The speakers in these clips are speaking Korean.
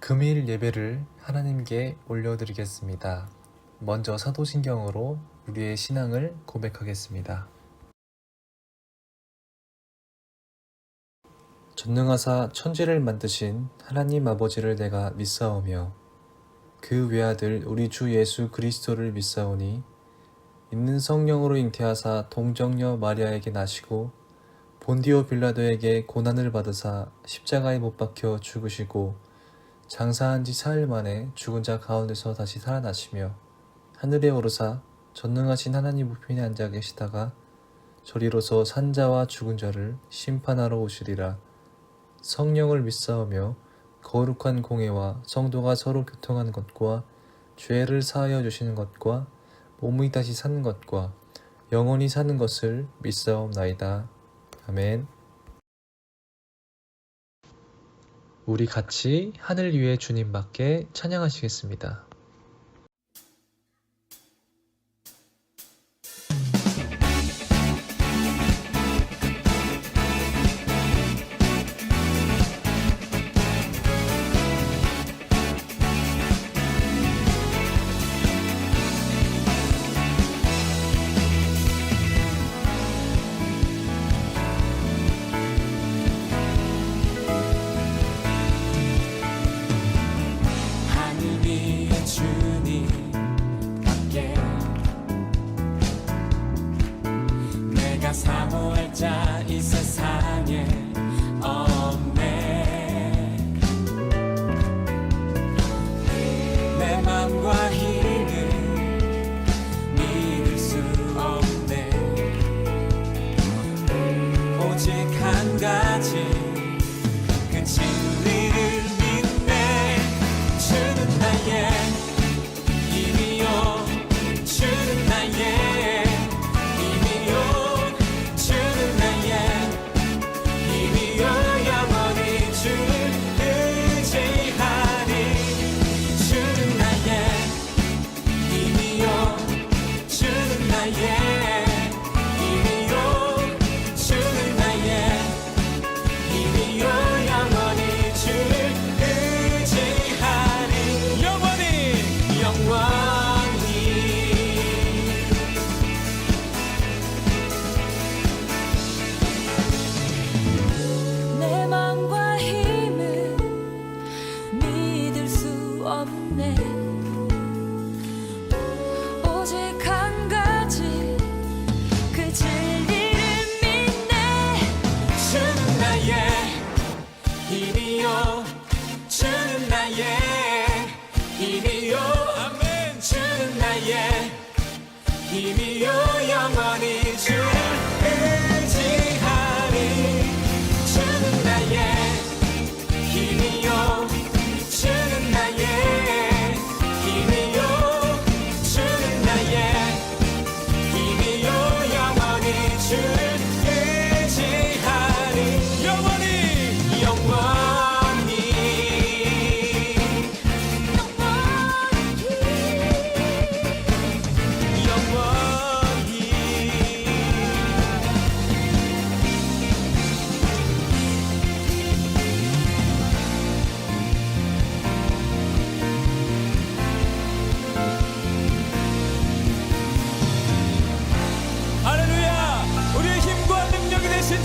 금일 예배를 하나님께 올려드리겠습니다. 먼저 사도신경으로 우리의 신앙을 고백하겠습니다. 전능하사 천지를 만드신 하나님 아버지를 내가 믿사오며 그 외아들 우리 주 예수 그리스도를 믿사오니 있는 성령으로 잉태하사 동정녀 마리아에게 나시고 본디오 빌라도에게 고난을 받으사 십자가에 못 박혀 죽으시고 장사한 지 사흘 만에 죽은 자 가운데서 다시 살아나시며 하늘에 오르사 전능하신 하나님 우편에 앉아 계시다가 저리로서 산 자와 죽은 자를 심판하러 오시리라. 성령을 믿사오며 거룩한 공회와 성도가 서로 교통하는 것과 죄를 사하여 주시는 것과 몸이 다시 사는 것과 영원히 사는 것을 믿사옵나이다. 아멘. 우리 같이 하늘 위의 주님밖에 찬양하시겠습니다. 사모할 자 이 세상에 없네. 내 맘과 힘을 믿을 수 없네. 오직 한 가지 그 진리를 믿네. 주는 나의 힘이요, 주는 나의 힘이요, 힘이요 영원히 주를 의지하리. 주는 나의 힘이요, 주는 나의 힘이요, 주는 나의 힘이요 영원히 주를 의지하리. 영원히 영원히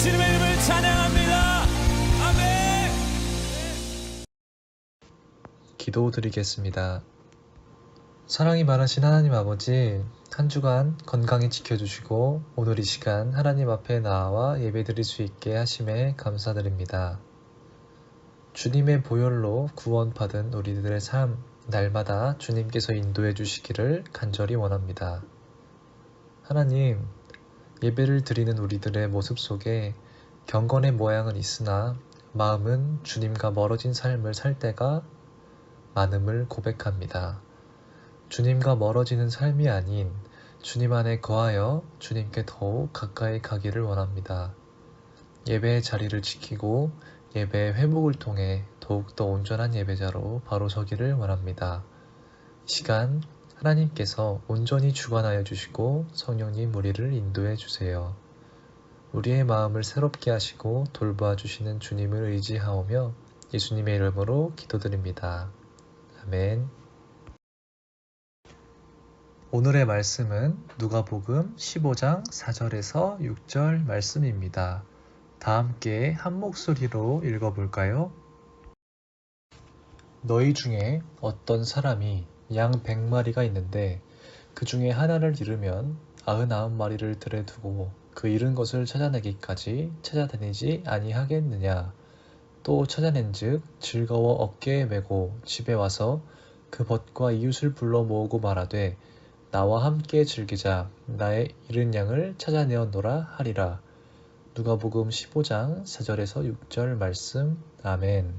주님의 이름을 찬양합니다. 아멘. 기도드리겠습니다. 사랑이 많으신 하나님 아버지, 한 주간 건강히 지켜주시고 오늘 이 시간 하나님 앞에 나와 예배드릴 수 있게 하심에 감사드립니다. 주님의 보혈로 구원받은 우리들의 삶, 날마다 주님께서 인도해 주시기를 간절히 원합니다. 하나님, 예배를 드리는 우리들의 모습 속에 경건의 모양은 있으나 마음은 주님과 멀어진 삶을 살 때가 많음을 고백합니다. 주님과 멀어지는 삶이 아닌 주님 안에 거하여 주님께 더욱 가까이 가기를 원합니다. 예배의 자리를 지키고 예배의 회복을 통해 더욱더 온전한 예배자로 바로 서기를 원합니다. 이 시간 하나님께서 온전히 주관하여 주시고 성령님 우리를 인도해 주세요. 우리의 마음을 새롭게 하시고 돌보아 주시는 주님을 의지하오며 예수님의 이름으로 기도드립니다. 아멘. 오늘의 말씀은 누가복음 15장 4절에서 6절 말씀입니다. 다 함께 한 목소리로 읽어볼까요? 너희 중에 어떤 사람이 양 100마리가 있는데 그 중에 하나를 잃으면 99마리를 들에 두고 그 잃은 것을 찾아내기까지 찾아다니지 아니하겠느냐. 또 찾아낸즉 즐거워 어깨에 메고 집에 와서 그 벗과 이웃을 불러 모으고 말하되 나와 함께 즐기자. 나의 잃은 양을 찾아내었노라 하리라. 누가복음 15장 4절에서 6절 말씀. 아멘.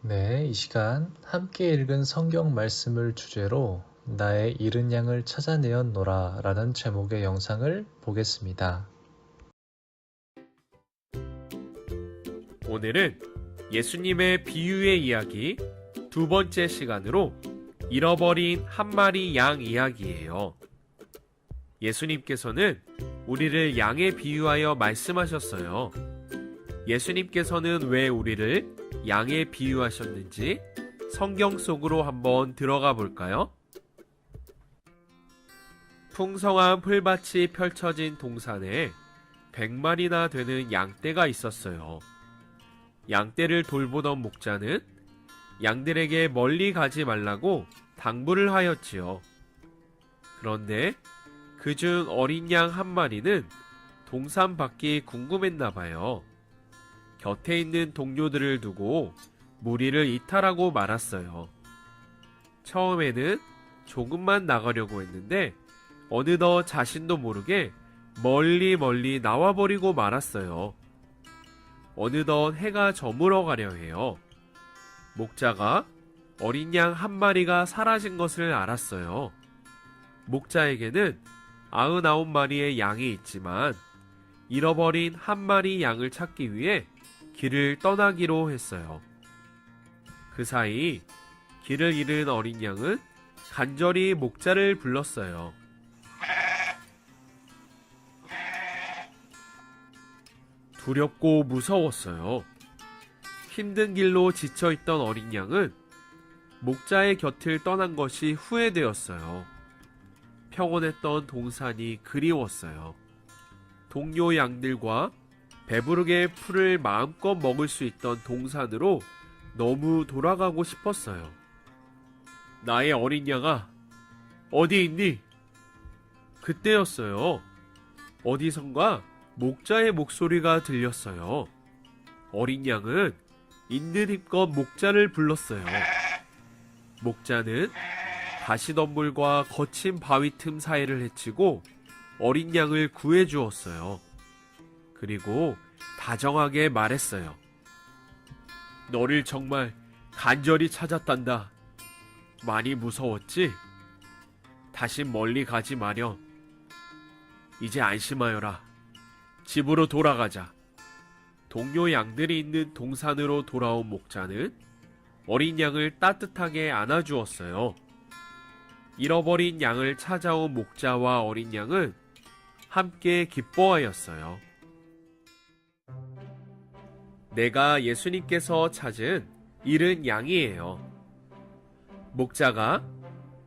네, 이 시간 함께 읽은 성경 말씀을 주제로 나의 잃은 양을 찾아내었노라 라는 제목의 영상을 보겠습니다. 오늘은 예수님의 비유의 이야기 두 번째 시간으로 잃어버린 한 마리 양 이야기예요. 예수님께서는 우리를 양에 비유하여 말씀하셨어요. 예수님께서는 왜 우리를 양에 비유하셨는지 성경 속으로 한번 들어가 볼까요? 풍성한 풀밭이 펼쳐진 동산에 100마리나 되는 양떼가 있었어요. 양떼를 돌보던 목자는 양들에게 멀리 가지 말라고 당부를 하였지요. 그런데 그중 어린 양 한 마리는 동산 밖이 궁금했나 봐요. 곁에 있는 동료들을 두고 무리를 이탈하고 말았어요. 처음에는 조금만 나가려고 했는데 어느덧 자신도 모르게 멀리 나와버리고 말았어요. 어느덧 해가 저물어 가려 해요. 목자가 어린 양 한 마리가 사라진 것을 알았어요. 목자에게는 99마리의 양이 있지만 잃어버린 한 마리 양을 찾기 위해 길을 떠나기로 했어요. 그 사이 길을 잃은 어린 양은 간절히 목자를 불렀어요. 두렵고 무서웠어요. 힘든 길로 지쳐있던 어린 양은 목자의 곁을 떠난 것이 후회되었어요. 평온했던 동산이 그리웠어요. 동료 양들과 배부르게 풀을 마음껏 먹을 수 있던 동산으로 너무 돌아가고 싶었어요. 나의 어린 양아, 어디 있니? 그때였어요. 어디선가 목자의 목소리가 들렸어요. 어린 양은 있는 힘껏 목자를 불렀어요. 목자는 가시덤불과 거친 바위 틈 사이를 헤치고 어린 양을 구해 주었어요. 그리고 다정하게 말했어요. 너를 정말 간절히 찾았단다. 많이 무서웠지? 다신 멀리 가지 마렴. 이제 안심하여라. 집으로 돌아가자. 동료 양들이 있는 동산으로 돌아온 목자는 어린 양을 따뜻하게 안아주었어요. 잃어버린 양을 찾아온 목자와 어린 양은 함께 기뻐하였어요. 내가 예수님께서 찾은 잃은 양이에요. 목자가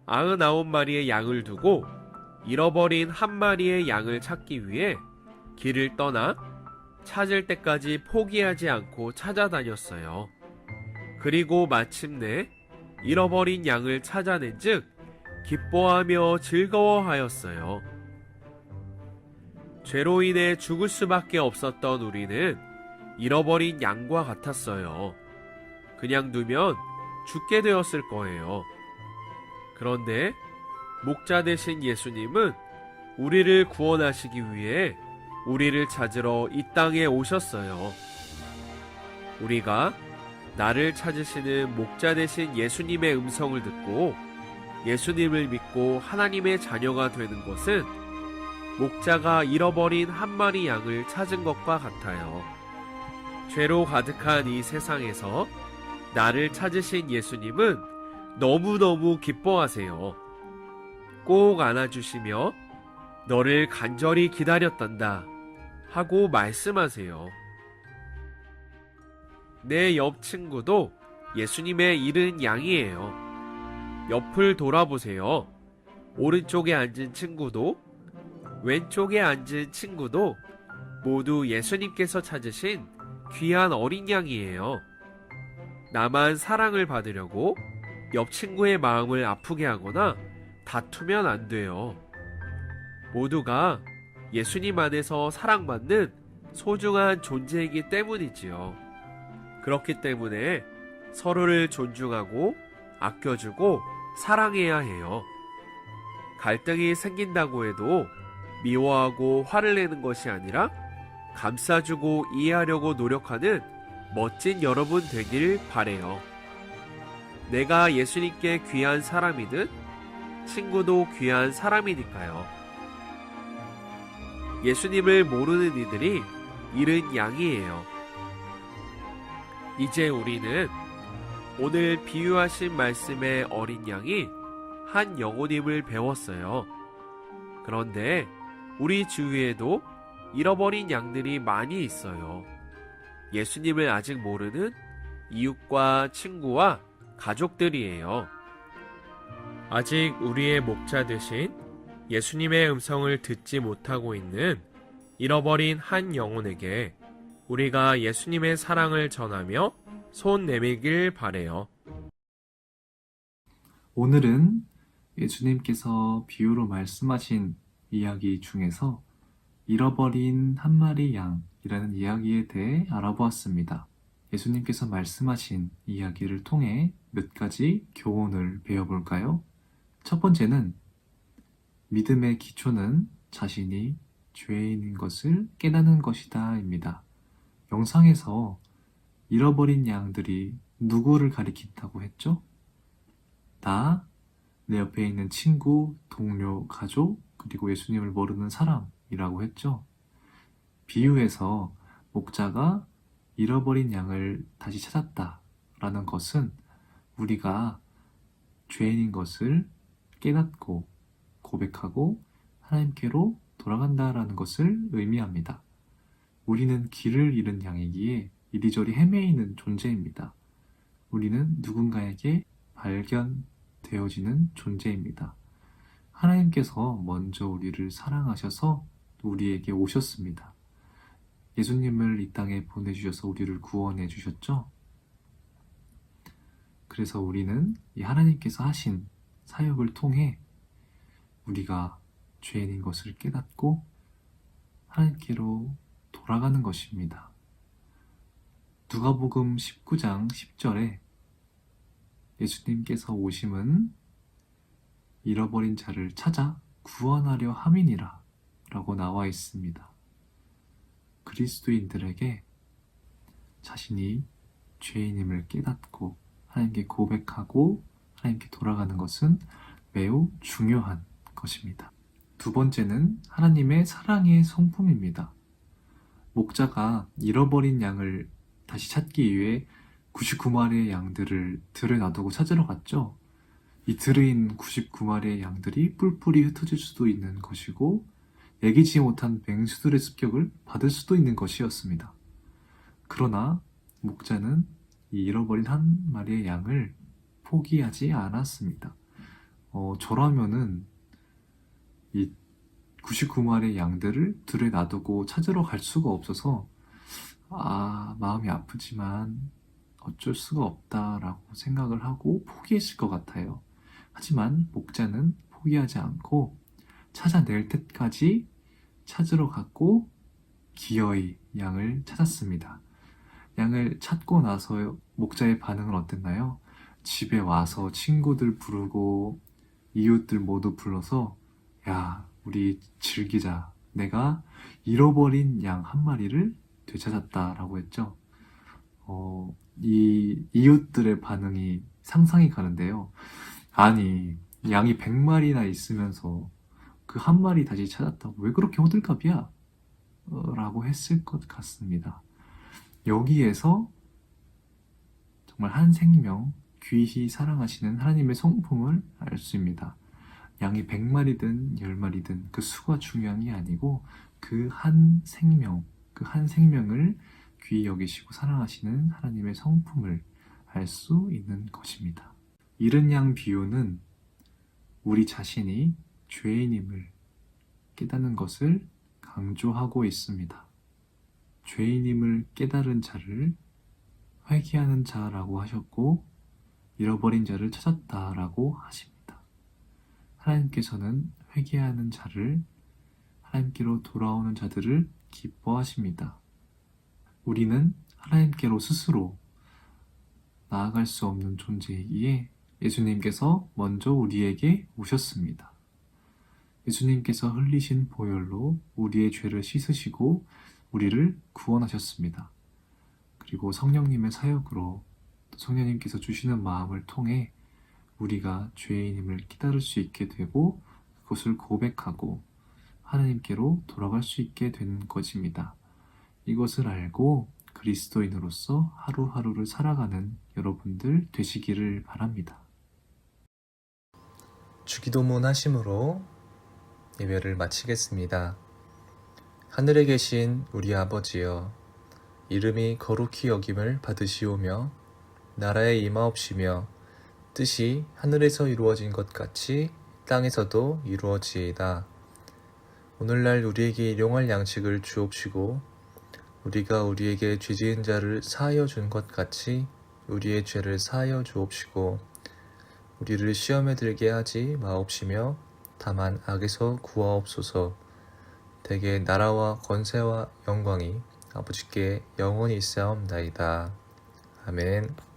99마리의 양을 두고 잃어버린 한 마리의 양을 찾기 위해 길을 떠나 찾을 때까지 포기하지 않고 찾아다녔어요. 그리고 마침내 잃어버린 양을 찾아낸 즉 기뻐하며 즐거워하였어요. 죄로 인해 죽을 수밖에 없었던 우리는 잃어버린 양과 같았어요. 그냥 두면 죽게 되었을 거예요. 그런데 목자 되신 예수님은 우리를 구원하시기 위해 우리를 찾으러 이 땅에 오셨어요. 우리가 나를 찾으시는 목자 되신 예수님의 음성을 듣고 예수님을 믿고 하나님의 자녀가 되는 것은 목자가 잃어버린 한 마리 양을 찾은 것과 같아요. 죄로 가득한 이 세상에서 나를 찾으신 예수님은 너무너무 기뻐하세요. 꼭 안아주시며 너를 간절히 기다렸단다 하고 말씀하세요. 내 옆 친구도 예수님의 잃은 양이에요. 옆을 돌아보세요. 오른쪽에 앉은 친구도 왼쪽에 앉은 친구도 모두 예수님께서 찾으신 귀한 어린 양이에요. 나만 사랑을 받으려고 옆 친구의 마음을 아프게 하거나 다투면 안 돼요. 모두가 예수님 안에서 사랑받는 소중한 존재이기 때문이지요. 그렇기 때문에 서로를 존중하고 아껴주고 사랑해야 해요. 갈등이 생긴다고 해도 미워하고 화를 내는 것이 아니라 감싸주고 이해하려고 노력하는 멋진 여러분 되길 바래요. 내가 예수님께 귀한 사람이듯 친구도 귀한 사람이니까요. 예수님을 모르는 이들이 잃은 양이에요. 이제 우리는 오늘 비유하신 말씀의 어린 양이 한 영혼임을 배웠어요. 그런데 우리 주위에도 잃어버린 양들이 많이 있어요. 예수님을 아직 모르는 이웃과 친구와 가족들이에요. 아직 우리의 목자 되신 예수님의 음성을 듣지 못하고 있는 잃어버린 한 영혼에게 우리가 예수님의 사랑을 전하며 손 내밀길 바래요. 오늘은 예수님께서 비유로 말씀하신 이야기 중에서 잃어버린 한 마리 양이라는 이야기에 대해 알아보았습니다. 예수님께서 말씀하신 이야기를 통해 몇 가지 교훈을 배워볼까요? 첫 번째는 믿음의 기초는 자신이 죄인인 것을 깨닫는 것이다 입니다. 영상에서 잃어버린 양들이 누구를 가리킨다고 했죠? 나, 내 옆에 있는 친구, 동료, 가족, 그리고 예수님을 모르는 사람이라고 했죠. 비유에서 목자가 잃어버린 양을 다시 찾았다라는 것은 우리가 죄인인 것을 깨닫고 고백하고 하나님께로 돌아간다라는 것을 의미합니다. 우리는 길을 잃은 양이기에 이리저리 헤매이는 존재입니다. 우리는 누군가에게 발견되어지는 존재입니다. 하나님께서 먼저 우리를 사랑하셔서 우리에게 오셨습니다. 예수님을 이 땅에 보내주셔서 우리를 구원해 주셨죠? 그래서 우리는 이 하나님께서 하신 사역을 통해 우리가 죄인인 것을 깨닫고 하나님께로 돌아가는 것입니다. 누가복음 19장 10절에 예수님께서 오심은 잃어버린 자를 찾아 구원하려 함이니라 라고 나와 있습니다. 그리스도인들에게 자신이 죄인임을 깨닫고 하나님께 고백하고 하나님께 돌아가는 것은 매우 중요한 것입니다. 두 번째는 하나님의 사랑의 성품입니다. 목자가 잃어버린 양을 다시 찾기 위해 99마리의 양들을 들에 놔두고 찾으러 갔죠. 이 들에 있는 99마리의 양들이 뿔뿔이 흩어질 수도 있는 것이고 예기치 못한 맹수들의 습격을 받을 수도 있는 것이었습니다. 그러나 목자는 이 잃어버린 한 마리의 양을 포기하지 않았습니다. 저라면은 이 99마리의 양들을 들에 놔두고 찾으러 갈 수가 없어서 마음이 아프지만 어쩔 수가 없다라고 생각을 하고 포기했을 것 같아요. 하지만 목자는 포기하지 않고 찾아낼 때까지 찾으러 갔고 기어이 양을 찾았습니다. 양을 찾고 나서 목자의 반응은 어땠나요? 집에 와서 친구들 부르고 이웃들 모두 불러서 야, 우리 즐기자. 내가 잃어버린 양 한 마리를 되찾았다라고 했죠. 이 이웃들의 반응이 상상이 가는데요. 아니, 양이 100마리나 있으면서 그 한 마리 다시 찾았다고 왜 그렇게 호들갑이야? 라고 했을 것 같습니다. 여기에서 정말 한 생명 귀히 사랑하시는 하나님의 성품을 알 수 있습니다. 양이 100마리든 10마리든 그 수가 중요한 게 아니고 그 한 생명을 귀히 여기시고 사랑하시는 하나님의 성품을 알 수 있는 것입니다. 잃은 양 비유는 우리 자신이 죄인임을 깨닫는 것을 강조하고 있습니다. 죄인임을 깨달은 자를 회개하는 자라고 하셨고 잃어버린 자를 찾았다라고 하십니다. 하나님께서는 회개하는 자를, 하나님께로 돌아오는 자들을 기뻐하십니다. 우리는 하나님께로 스스로 나아갈 수 없는 존재이기에 예수님께서 먼저 우리에게 오셨습니다. 예수님께서 흘리신 보혈로 우리의 죄를 씻으시고 우리를 구원하셨습니다. 그리고 성령님의 사역으로 성령님께서 주시는 마음을 통해 우리가 죄인임을 깨달을 수 있게 되고 그것을 고백하고 하나님께로 돌아갈 수 있게 되는 것입니다. 이것을 알고 그리스도인으로서 하루하루를 살아가는 여러분들 되시기를 바랍니다. 주기도문 하심으로 예배를 마치겠습니다. 하늘에 계신 우리 아버지여, 이름이 거룩히 여김을 받으시오며 나라에 임하옵시며 뜻이 하늘에서 이루어진 것 같이 땅에서도 이루어지이다. 오늘날 우리에게 일용할 양식을 주옵시고 우리가 우리에게 죄지은 자를 사하여 준 것 같이 우리의 죄를 사하여 주옵시고 우리를 시험에 들게 하지 마옵시며 다만 악에서 구하옵소서. 대개 나라와 권세와 영광이 아버지께 영원히 있사옵나이다. 아멘.